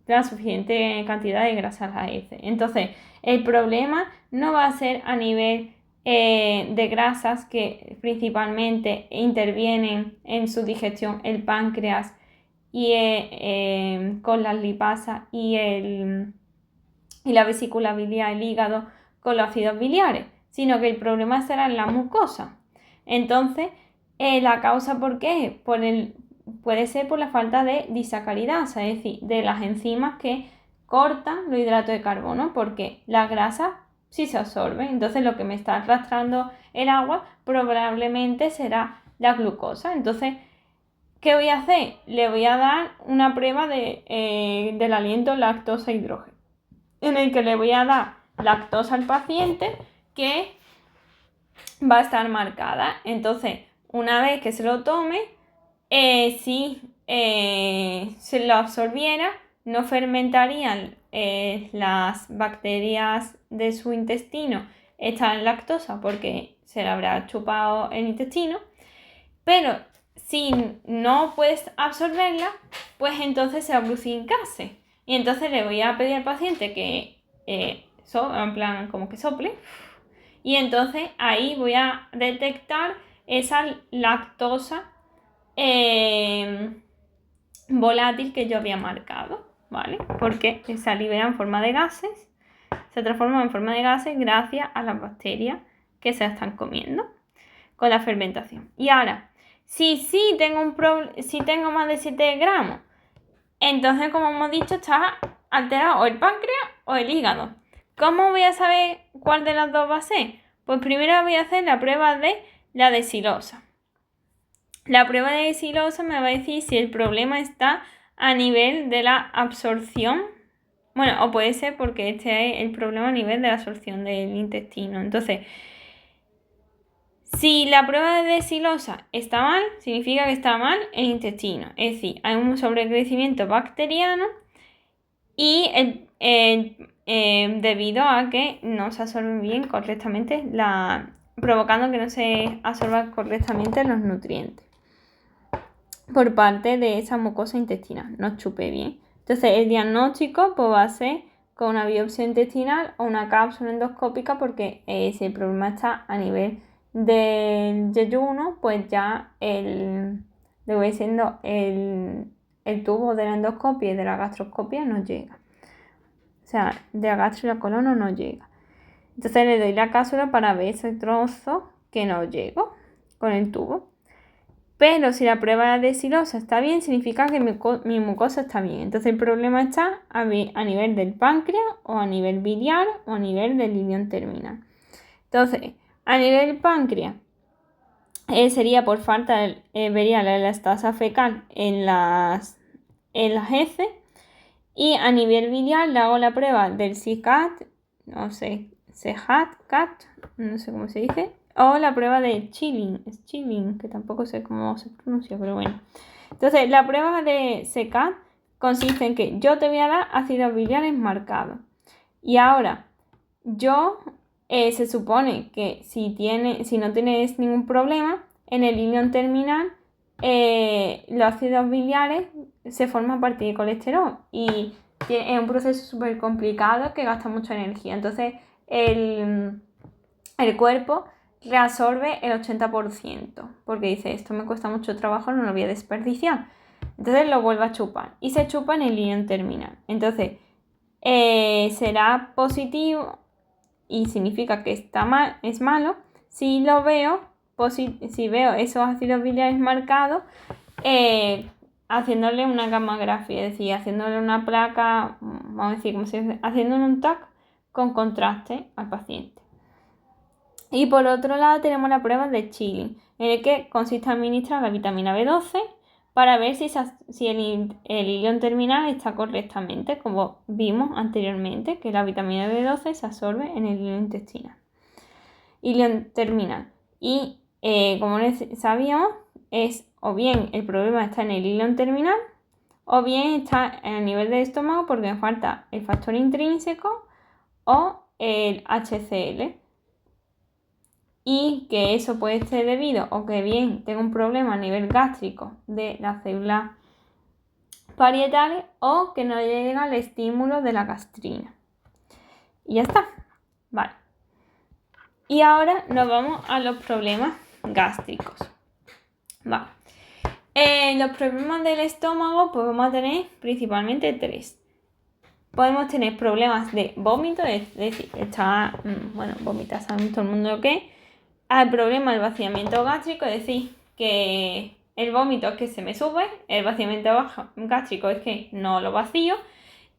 la suficiente cantidad de grasa las heces. Entonces, el problema no va a ser a nivel de grasas que principalmente intervienen en su digestión el páncreas y con las lipasas y la vesícula biliar, el hígado con los ácidos biliares, sino que el problema será en la mucosa. Entonces, la causa ¿por qué? Puede ser por la falta de disacaridasa, es decir, de las enzimas que cortan los hidratos de carbono, porque la grasa sí se absorbe. Entonces lo que me está arrastrando el agua probablemente será la glucosa. Entonces, ¿qué voy a hacer? Le voy a dar una prueba del aliento lactosa-hidrógeno, en el que le voy a dar lactosa al paciente que va a estar marcada. Entonces, una vez que se lo tome, si se lo absorbiera, no fermentarían las bacterias de su intestino esta lactosa porque se le habrá chupado el intestino, pero si no puedes absorberla, pues entonces se abrucincase. Y entonces le voy a pedir al paciente que en plan como que sople, y entonces ahí voy a detectar esa lactosa volátil que yo había marcado, ¿vale? Porque se libera en forma de gases, se transforma en forma de gases gracias a las bacterias que se están comiendo con la fermentación. Y ahora, si tengo más de 7 gramos, entonces, como hemos dicho, está alterado o el páncreas o el hígado. ¿Cómo voy a saber cuál de las dos va a ser? Pues primero voy a hacer la prueba de la desilosa. La prueba de desilosa me va a decir si el problema está a nivel de la absorción. Bueno, o puede ser porque este es el problema a nivel de la absorción del intestino. Entonces, si la prueba de desilosa está mal, significa que está mal el intestino. Es decir, hay un sobrecrecimiento bacteriano y debido a que no se absorben bien correctamente, provocando que no se absorban correctamente los nutrientes por parte de esa mucosa intestinal, no chupe bien. Entonces el diagnóstico pues, va a ser con una biopsia intestinal o una cápsula endoscópica, porque si el problema está a nivel del yeyuno, pues ya le voy diciendo el tubo de la endoscopia y de la gastroscopia no llega. O sea, de la gastro y la colon no llega. Entonces le doy la cápsula para ver ese trozo que no llego con el tubo. Pero si la prueba de desilosa está bien, significa que mi mucosa está bien. Entonces el problema está a nivel del páncreas o a nivel biliar o a nivel del ilion terminal. Entonces, a nivel del páncreas sería por falta, vería la elastasa fecal en las heces. Y a nivel biliar le hago la prueba del CICAT, no sé, CHAT, no sé cómo se dice, o la prueba de Schilling, que tampoco sé cómo se pronuncia, pero bueno. Entonces, la prueba de CCAT consiste en que yo te voy a dar ácidos biliares marcados. Y ahora, se supone que si no tienes ningún problema, en el ilion terminal, los ácidos biliares se forman a partir de colesterol y es un proceso súper complicado que gasta mucha energía. Entonces, el cuerpo reabsorbe el 80%, porque dice, esto me cuesta mucho trabajo, no lo voy a desperdiciar. Entonces lo vuelve a chupar y se chupa en el ilion terminal. Entonces será positivo y significa que está mal, es malo. Si veo esos ácidos biliares marcados, haciéndole una gammagrafía, es decir, haciéndole una placa, vamos a decir, como si haciéndole un TAC con contraste al paciente. Y por otro lado tenemos la prueba de Schilling, en el que consiste en administrar la vitamina B12 para ver si el ilion terminal está correctamente, como vimos anteriormente, que la vitamina B12 se absorbe en el ilion intestinal. ilion terminal. Y como sabíamos, es o bien el problema está en el ilion terminal o bien está en el nivel del estómago porque me falta el factor intrínseco o el HCl. Y que eso puede ser debido o que bien tengo un problema a nivel gástrico de las células parietales o que no llega el estímulo de la gastrina. Y ya está. Vale. Y ahora nos vamos a los problemas gástricos. Vale. Los problemas del estómago pues vamos a tener principalmente 3. Podemos tener problemas de vómito, es decir, vomitar, sabemos todo el mundo lo que es. Hay problema del vaciamiento gástrico, es decir, que el vómito es que se me sube, el vaciamiento gástrico es que no lo vacío,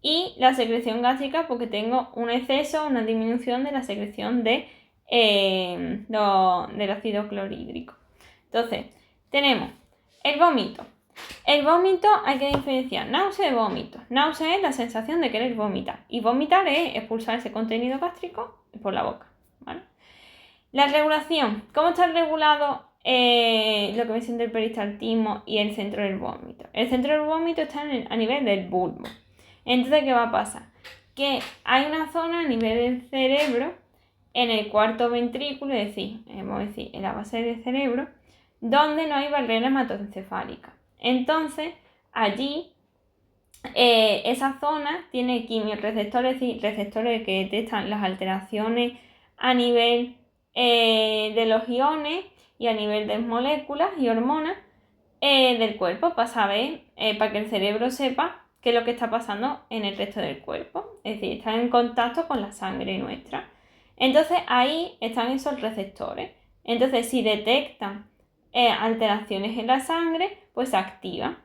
y la secreción gástrica porque tengo un exceso, una disminución de la secreción del ácido clorhídrico. Entonces, tenemos el vómito. El vómito hay que diferenciar náusea y vómito. Náusea es la sensación de querer vomitar y vomitar es expulsar ese contenido gástrico por la boca, ¿vale? La regulación. ¿Cómo está regulado lo que viene siendo el peristaltismo y el centro del vómito? El centro del vómito está a nivel del bulbo. Entonces, ¿qué va a pasar? Que hay una zona a nivel del cerebro, en el cuarto ventrículo, es decir, vamos a decir, en la base del cerebro, donde no hay barrera hematoencefálica. Entonces, allí, esa zona tiene quimiorreceptores, es decir, receptores que detectan las alteraciones a nivel de los iones y a nivel de moléculas y hormonas del cuerpo para saber, para que el cerebro sepa qué es lo que está pasando en el resto del cuerpo. Es decir, están en contacto con la sangre nuestra. Entonces ahí están esos receptores. Entonces si detectan alteraciones en la sangre, pues se activa.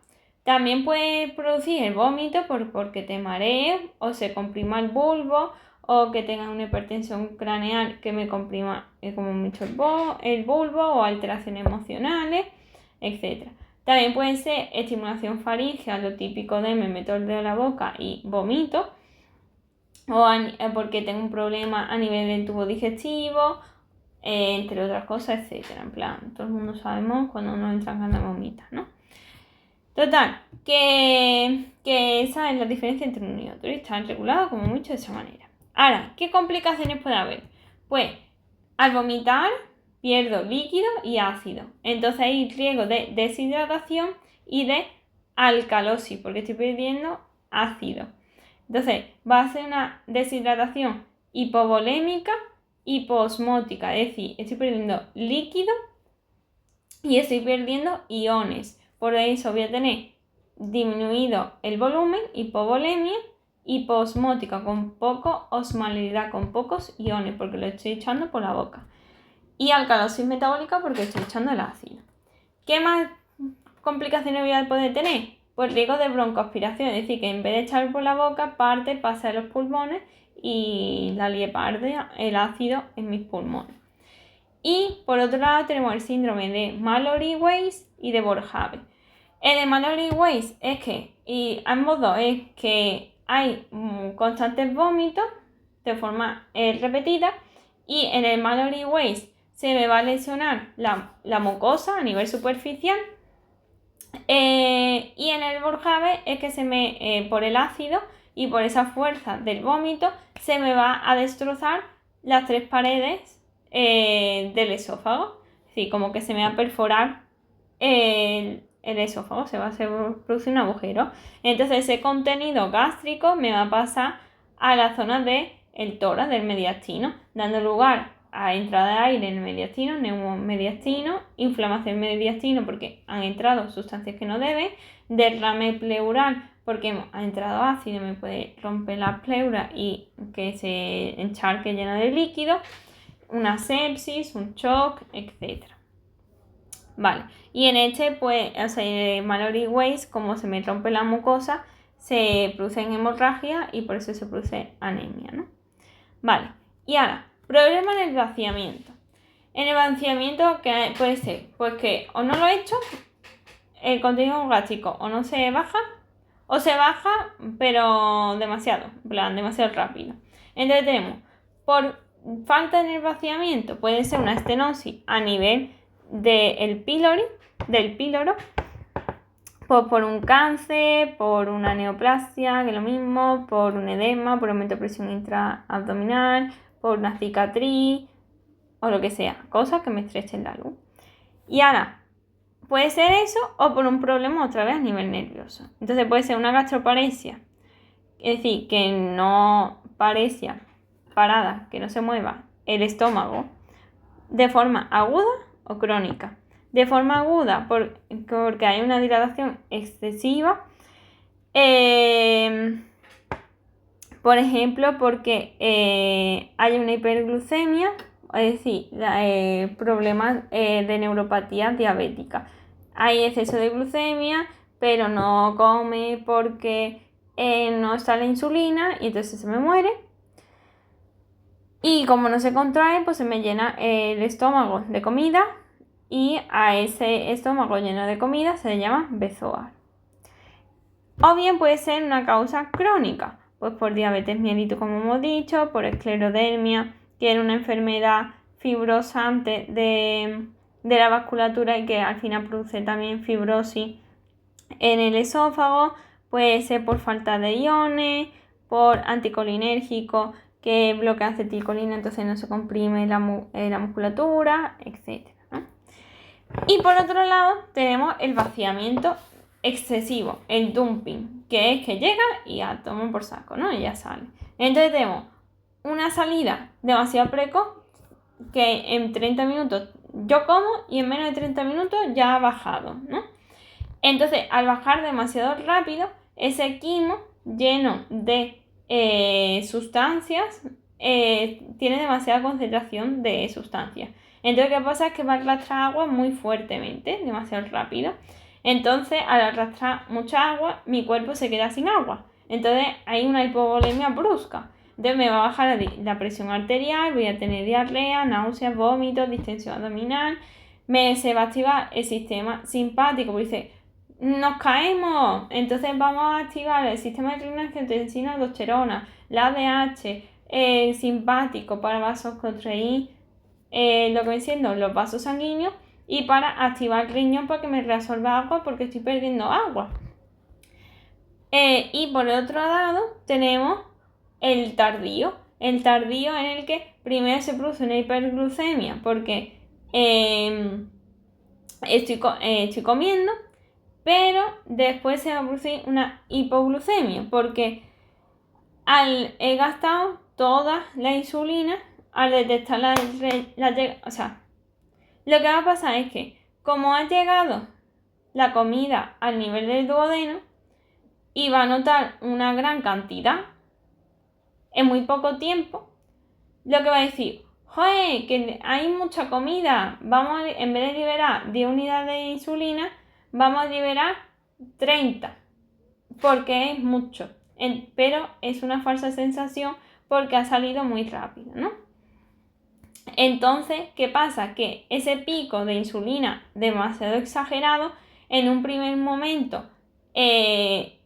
También puede producir el vómito porque te marees o se comprima el bulbo o que tengas una hipertensión craneal que me comprima como mucho el bulbo o alteraciones emocionales, etc. También puede ser estimulación faríngea, lo típico de me meto el dedo en la boca y vomito, o porque tengo un problema a nivel del tubo digestivo, entre otras cosas, etc. En plan, todo el mundo sabemos cuando uno entra en ganas de vomitar, ¿no? Total, que esa es la diferencia entre uno y otro y están regulados como mucho de esa manera. Ahora, ¿qué complicaciones puede haber? Pues al vomitar pierdo líquido y ácido. Entonces hay riesgo de deshidratación y de alcalosis porque estoy perdiendo ácido. Entonces va a ser una deshidratación hipovolémica, hiposmótica, es decir, estoy perdiendo líquido y estoy perdiendo iones. Por eso voy a tener disminuido el volumen, hipovolemia, hiposmótica con poco osmolaridad, con pocos iones, porque lo estoy echando por la boca. Y alcalosis metabólica porque estoy echando el ácido. ¿Qué más complicaciones voy a poder tener? Pues riesgo de broncoaspiración, es decir, que en vez de echar por la boca, pasa a los pulmones y la liepardia, el ácido en mis pulmones. Y por otro lado tenemos el síndrome de Mallory-Weiss y de Borjave. El de Mallory-Weiss es que, y ambos dos, es que hay constantes vómitos de forma repetida, y en el Mallory-Weiss se me va a lesionar la mucosa a nivel superficial, y en el Borjave es que por el ácido y por esa fuerza del vómito se me va a destrozar las 3 paredes del esófago. Es decir, como que se me va a perforar el esófago, se va a producir un agujero. Entonces ese contenido gástrico me va a pasar a la zona del tórax, del mediastino, dando lugar a entrada de aire en el mediastino, neumomediastino, inflamación mediastino porque han entrado sustancias que no deben, derrame pleural porque ha entrado ácido, me puede romper la pleura y que se encharque llena de líquido, una sepsis, un shock, etc. Vale, y en pues, Mallory-Weiss, como se me rompe la mucosa, se producen hemorragia y por eso se produce anemia, ¿no? Vale, y ahora, problema en el vaciamiento. En el vaciamiento, ¿qué puede ser? Pues que o no lo he hecho, el contenido gástrico o no se baja, o se baja, pero demasiado, en plan, demasiado rápido. Entonces tenemos, por falta en el vaciamiento puede ser una estenosis a nivel del píloro, pues por un cáncer, por una neoplasia, que es lo mismo, por un edema, por aumento de presión intraabdominal, por una cicatriz o lo que sea, cosas que me estrechen la luz. Y ahora, puede ser eso o por un problema otra vez a nivel nervioso. Entonces puede ser una gastroparesia, es decir, que no paresia parada, que no se mueva el estómago de forma aguda o crónica. De forma aguda porque hay una dilatación excesiva, por ejemplo porque hay una hiperglucemia, es decir, problemas de neuropatía diabética. Hay exceso de glucemia, pero no come porque no está la insulina y entonces se me muere. Y como no se contrae, pues se me llena el estómago de comida y a ese estómago lleno de comida se le llama bezoar. O bien puede ser una causa crónica, pues por diabetes mellitus, como hemos dicho, por esclerodermia, que es una enfermedad fibrosante de la vasculatura y que al final produce también fibrosis en el esófago. Puede ser por falta de iones, por anticolinérgico que bloquea acetilcolina, entonces no se comprime la musculatura, etc., ¿no? Y por otro lado tenemos el vaciamiento excesivo, el dumping, que es que llega y ya toma por saco, ¿no? Y ya sale. Entonces tenemos una salida demasiado precoz, que en 30 minutos yo como y en menos de 30 minutos ya ha bajado, ¿no? Entonces, al bajar demasiado rápido, ese quimo lleno de sustancias tiene demasiada concentración de sustancias. Entonces, ¿qué pasa? Es que va a arrastrar agua muy fuertemente, demasiado rápido. Entonces, al arrastrar mucha agua, mi cuerpo se queda sin agua. Entonces, hay una hipovolemia brusca. Entonces, me va a bajar la presión arterial, voy a tener diarrea, náuseas, vómitos, distensión abdominal. Se va a activar el sistema simpático, porque dice, nos caemos, entonces vamos a activar el sistema de renin-angiotensina aldosterona, la ADH, el simpático para vasoconstrier lo que viene siendo los vasos sanguíneos y para activar el riñón para que me reabsorba agua porque estoy perdiendo agua. Y por el otro lado tenemos el tardío en el que primero se produce una hiperglucemia porque estoy comiendo, pero después se va a producir una hipoglucemia porque he gastado toda la insulina al detectar o sea, lo que va a pasar es que como ha llegado la comida al nivel del duodeno y va a notar una gran cantidad en muy poco tiempo, lo que va a decir, ¡joder! Que hay mucha comida, en vez de liberar 10 unidades de insulina, vamos a liberar 30, porque es mucho, pero es una falsa sensación porque ha salido muy rápido, ¿no? Entonces, ¿qué pasa? Que ese pico de insulina demasiado exagerado, en un primer momento, ese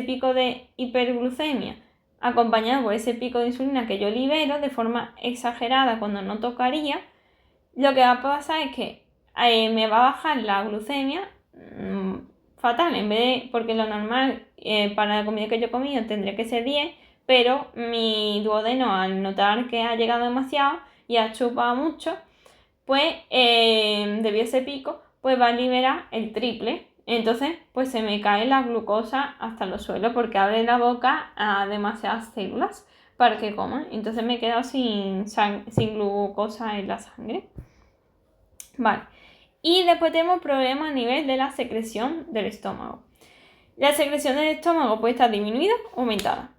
pico de hiperglucemia, acompañado por ese pico de insulina que yo libero de forma exagerada cuando no tocaría, lo que va a pasar es que me va a bajar la glucemia fatal, porque lo normal para la comida que yo he comido tendría que ser 10, pero mi duodeno al notar que ha llegado demasiado y ha chupado mucho, pues debido a ese pico, pues va a liberar el triple. Entonces, pues se me cae la glucosa hasta los suelos porque abre la boca a demasiadas células para que coman. Entonces me he quedado sin glucosa en la sangre. Vale. Y después tenemos problemas a nivel de la secreción del estómago. La secreción del estómago puede estar disminuida o aumentada.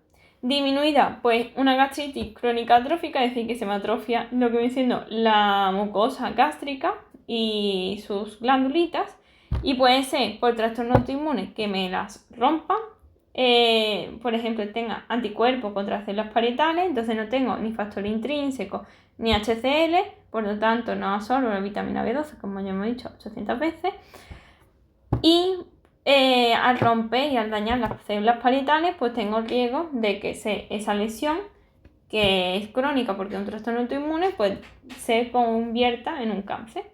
Disminuida, pues una gastritis crónica atrófica, es decir, que se me atrofia lo que viene siendo la mucosa gástrica y sus glandulitas. Y puede ser por trastornos autoinmunes que me las rompan. Por ejemplo, tenga anticuerpos contra células parietales, entonces no tengo ni factor intrínseco ni HCl, por lo tanto no absorbo la vitamina B12, como ya hemos dicho 800 veces. Y al romper y al dañar las células parietales, pues tengo riesgo de que esa lesión que es crónica porque es un trastorno autoinmune, pues se convierta en un cáncer.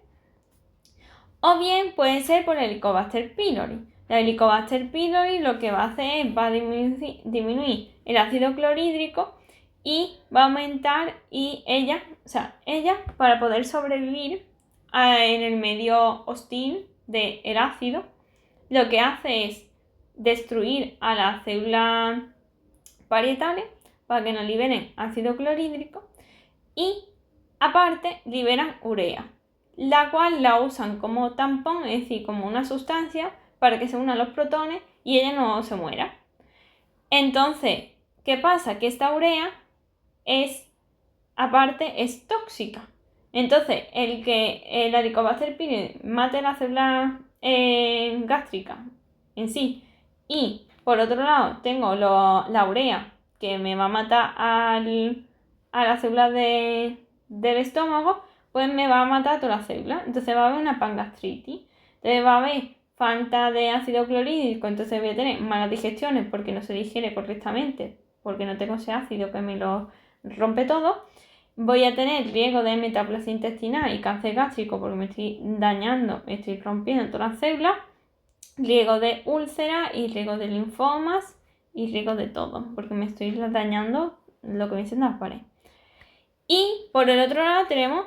O bien puede ser por el Helicobacter pylori. La Helicobacter pylori lo que va a hacer es va a disminuir el ácido clorhídrico y va a aumentar, y ella para poder sobrevivir en el medio hostil del ácido, lo que hace es destruir a las células parietales para que no liberen ácido clorhídrico, y aparte liberan urea, la cual la usan como tampón, es decir, como una sustancia para que se unan los protones y ella no se muera. Entonces, ¿qué pasa? Que esta urea aparte es tóxica. Entonces, el que el Helicobacter pylori mate la célula gástrica en sí, y por otro lado tengo la urea que me va a matar a las células del estómago, pues me va a matar a todas las células. Entonces va a haber una pangastritis. Entonces va a haber falta de ácido clorhídrico, entonces voy a tener malas digestiones porque no se digiere correctamente, porque no tengo ese ácido que me lo rompe todo. Voy a tener riesgo de metaplasia intestinal y cáncer gástrico porque me estoy dañando, me estoy rompiendo todas las células. Riesgo de úlceras y riesgo de linfomas y riesgo de todo, porque me estoy dañando lo que viene siendo la pared. Y por el otro lado tenemos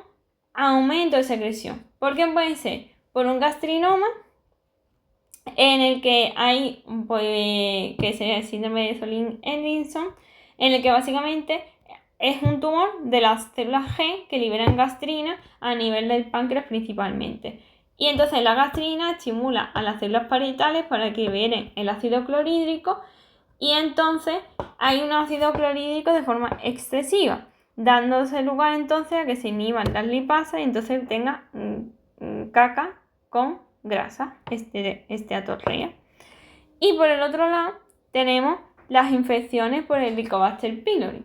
aumento de secreción. ¿Por qué puede ser? Por un gastrinoma, en el que hay, que sería el síndrome de Solim-Edinson, en el que básicamente es un tumor de las células G que liberan gastrina a nivel del páncreas principalmente. Y entonces la gastrina estimula a las células parietales para que liberen el ácido clorhídrico, y entonces hay un ácido clorhídrico de forma excesiva, dándose lugar entonces a que se inhiban las lipasas y entonces tenga caca con grasa, esteatorrea. Y por el otro lado tenemos las infecciones por el Helicobacter pylori,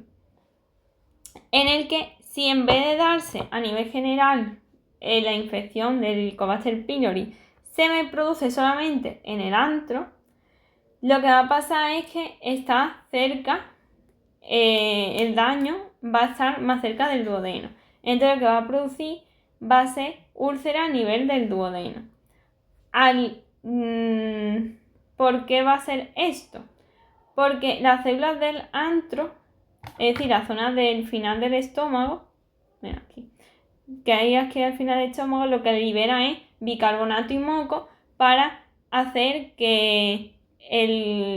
en el que si en vez de darse a nivel general la infección del Helicobacter pylori se me produce solamente en el antro, lo que va a pasar es que está cerca, el daño va a estar más cerca del duodeno. Entonces lo que va a producir va a ser úlcera a nivel del duodeno. ¿Por qué va a ser esto? Porque las células del antro, es decir, la zona del final del estómago, mira aquí, que hay aquí al final del estómago, lo que libera es bicarbonato y moco para hacer que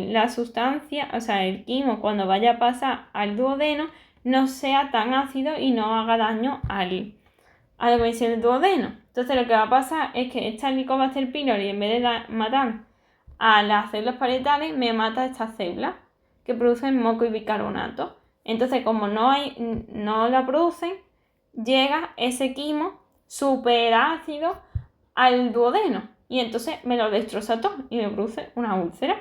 la sustancia, o sea, el quimo, cuando vaya a pasar al duodeno, no sea tan ácido y no haga daño a lo que es el duodeno. Entonces lo que va a pasar es que esta Helicobacter pylori, en vez de matar a las células parietales, me mata a estas células que producen moco y bicarbonato. Entonces, como no la producen, llega ese quimo súper ácido al duodeno y entonces me lo destroza todo y me produce una úlcera.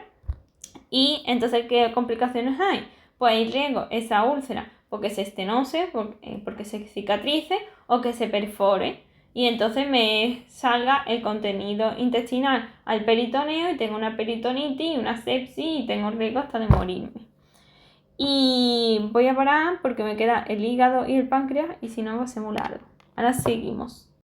Y entonces, ¿qué complicaciones hay? Pues hay riesgo esa úlcera porque se estenose, porque se cicatrice o que se perfore, y entonces me salga el contenido intestinal al peritoneo y tengo una peritonitis, una sepsis y tengo riesgo hasta de morirme. Y voy a parar porque me queda el hígado y el páncreas y si no va a ser muy largo. Ahora seguimos.